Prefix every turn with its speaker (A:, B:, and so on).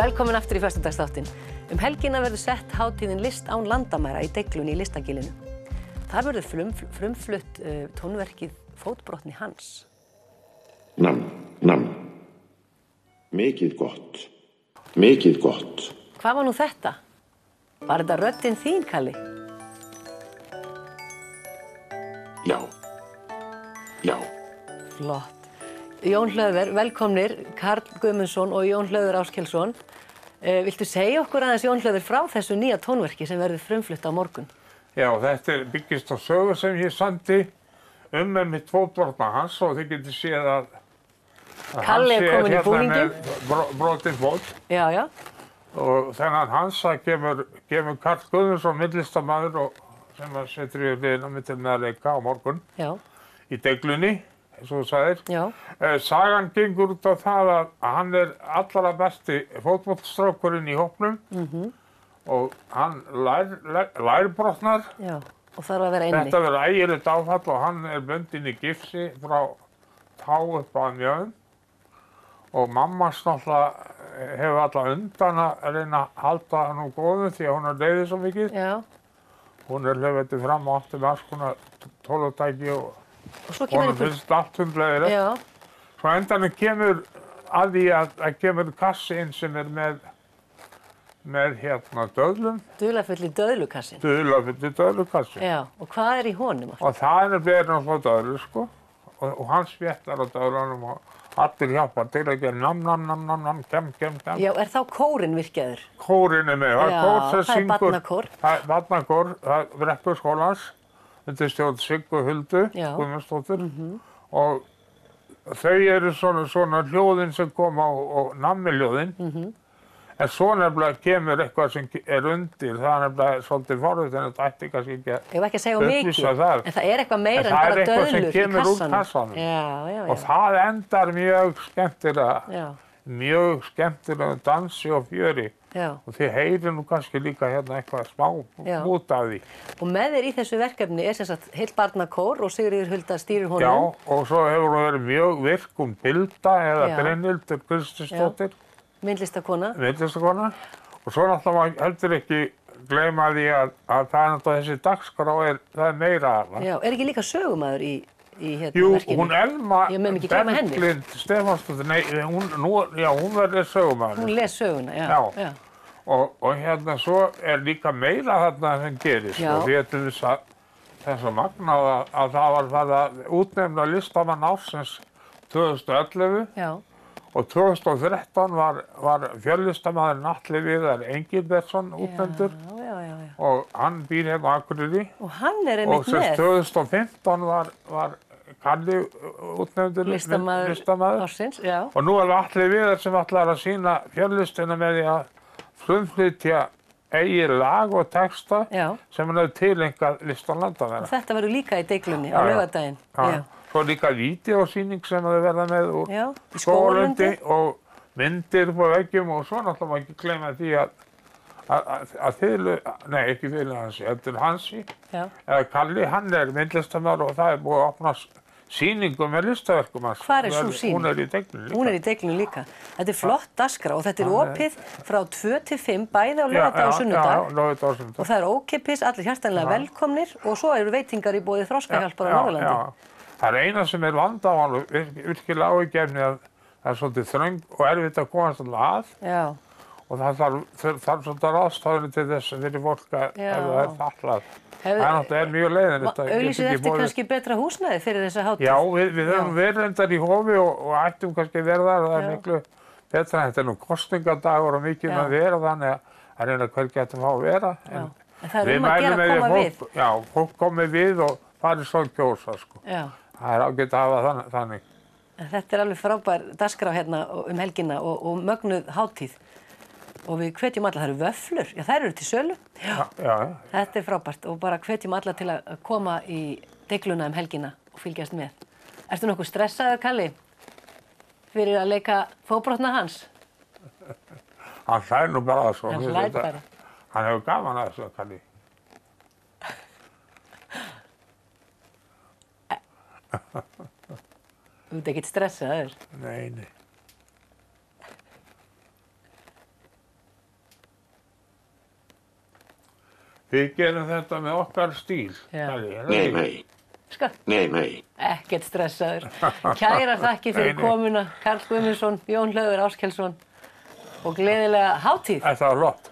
A: Velkomin aftur í föstudagsþáttinn. Helgina verður sett hátíðin List án landamæra í Deiglunni í Listagilinu. Þar verður frumflutt tónverkið Fótbrotni hans.
B: Nam. Mikið gott. Mikið gott.
A: Hvað var nú þetta? Var þetta röddin þín, Kalli?
B: Já.
A: Flott. Jón Hlöðver, velkomnir, Karl Guðmundsson og Jón Hlöður Áskelsson. Viltu segja okkur aðeins, Jón Hlöður, frá þessu nýja tónverki sem verður frumflutt á morgun?
C: Já, þetta byggist á sögu sem ég samdi með mitt Fótbrotna hans og þið getur séð að
A: Kalli er komin í búninginn.
C: Með brotinn fót.
A: Já.
C: Og þennan Hansa kemur Karl Guðmundsson, myndlistarmaður sem setur í hliðina mitt með að leika á morgun. Já. Í Deiglunni, eins og þú sagðir. Já. Sagan gengur út á það að hann er allra besti fótboltastrákurinn í hópnum og hann lærbrotnar. Já, og þarf að vera inni. Þetta verður ægilegt áfall og hann er bundinn í gifsi frá tá upp að mjöðum og mammans náttúrulega hefur alltaf undan að reyna að halda hann úr góðu því að hún er leiðið svo mikið. Já. Hún er hlöfðið fram og átti með alls konar tólutæki og honum finnst allt hundleiðilegt. Já. Svo endanum kemur að því að kemur kassi inn sem er með döðlum.
A: Dularfulli döðlukassin.
C: Dularfulli döðlukassin.
A: Já, og hvað er í honum?
C: Og það er verið frá döðlu, sko. Og hann svéttar á döðlunum og allir hjálpar til að gera nam, kem.
A: Já, er þá kórinn virkjaður?
C: Kórinn er með.
A: Já, það er barnakór.
C: Það er barnakór, það er Brekkuskólans. Þetta er stjórn Siggu Huldu, Guðmundsdóttir. Og þau eru svona hljóðin sem koma og nammiljóðin. En svo nefnilega kemur eitthvað sem er undir, það er nefnilega svolítið forðið en þetta ætti kannski ekki að upplýsa það.
A: En það er eitthvað meira en bara döðlur í kassanum.
C: En það er eitthvað sem kemur úr kassanum.
A: Já.
C: Og það endar mjög skemmtilega dansi og fjöri. Já. Og þið heyrir nú kannski líka hérna eitthvað smá út af því.
A: Og með þér í þessu verkefni er sem sagt heill barnakór og Sigríður Hulda stýrir honum.
C: Já, og svo hefur hún verið mjög virk Bilda eða Brynhildur Kristinsdóttir.
A: Myndlistakona.
C: Og svo náttúrulega heldur ekki gleyma því að það er náttúrulega þessi dagskrá það er meira af það.
A: Já, er ekki líka sögumaður í
C: Jú,
A: verkinu?
C: hún Elma
A: Berglind
C: Stefánsdóttir, hún verður sögumaður.
A: Hún les söguna, já.
C: Og hérna svo er líka meira þarna sem gerist. Og því til þess að magnað að það var farið að útnefna listamann ársins 2011. Já. Og 2013 var fjöllistamæðurinn Atli Viðar Engilbertsson útnefndur. Já. Og hann býr hérna á Akureyri.
A: Og hann er einmitt með.
C: Og 2015 var Kalli útnefndur listamaður.
A: Ársins, já.
C: Og nú er Atli Viðar sem ætlar að sýna fjöllistina með því að frumflytja eigið lag og texta sem hann hefur tileinkað List án landamæra.
A: Og þetta verður líka í Deiglunni á laugardaginn. Já.
C: Svo líka vídeósýning sem þau verða með úr Skógalundi og myndir på veggjum og svo náttúrulega má ekki gleyma því að ekki Þilu Hansi, heldur Hansi, eða Kalli, hann er myndlistarmaður og það er búið að opna sýningu með listaverkum hans.
A: Hvar er sú sýning?
C: Hún er í Deiglunni líka.
A: Hún er í Deiglunni líka. Þetta er flott dagskrá og þetta er opið frá 2 til 5 bæði á laugardag og sunnudag.
C: Já, laugardag og sunnudag.
A: Og það er ókeypis, allir hjartanlega velkomnir og svo eru veitingar í boði Þroskahjálpar á Norðurlandi.
C: Það er eina sem er vandamál og virkilega áhyggjuefni að það er svolítið þröng og erfitt að komast að. Já. Og það þarf svolítið ráðstafinu til þess fyrir fólk að það er fatlað. Það er mjög leiðinlegt.
A: Auglýsið eftir kannski betra húsnæði fyrir þessa hátíð?
C: Já, við höfum verið reyndar í hofi og ættum kannski verið þar. Það er miklu betra. Þetta er nú kosningadagur og mikið að vera þannig að reyna hvergi getum fá að vera.
A: En það er að gera að koma við.
C: Já, fólk komi við og fari svo kjósa, sko. Það er ágætt að hafa þannig.
A: Þetta er alveg frábær dagskrá hérna helgina og mögnuð hátíð. Og við hvetjum alla, það eru vöfflur, já þær eru til sölu. Já. Þetta er frábært og bara hvetjum alla til að koma í Deigluna helgina og fylgjast með. Ertu nokkuð stressaður, Kalli, fyrir að leika Fótbrotna hans?
C: Hann hlær nú bara svo.
A: Hann hlær bara.
C: Hann hefur gaman að þessu, Kalli.
A: Þú ert ekkert stressaður?
C: Nei. Við gerum þetta með okkar stíl.
B: Nei.
A: Sko.
B: Nei.
A: Ekkert stressaður. Kærar þakkir fyrir komuna, Karl Guðmundsson, Jón Hlöður Áskelsson og gleðilega hátíð.
C: Þetta var flott.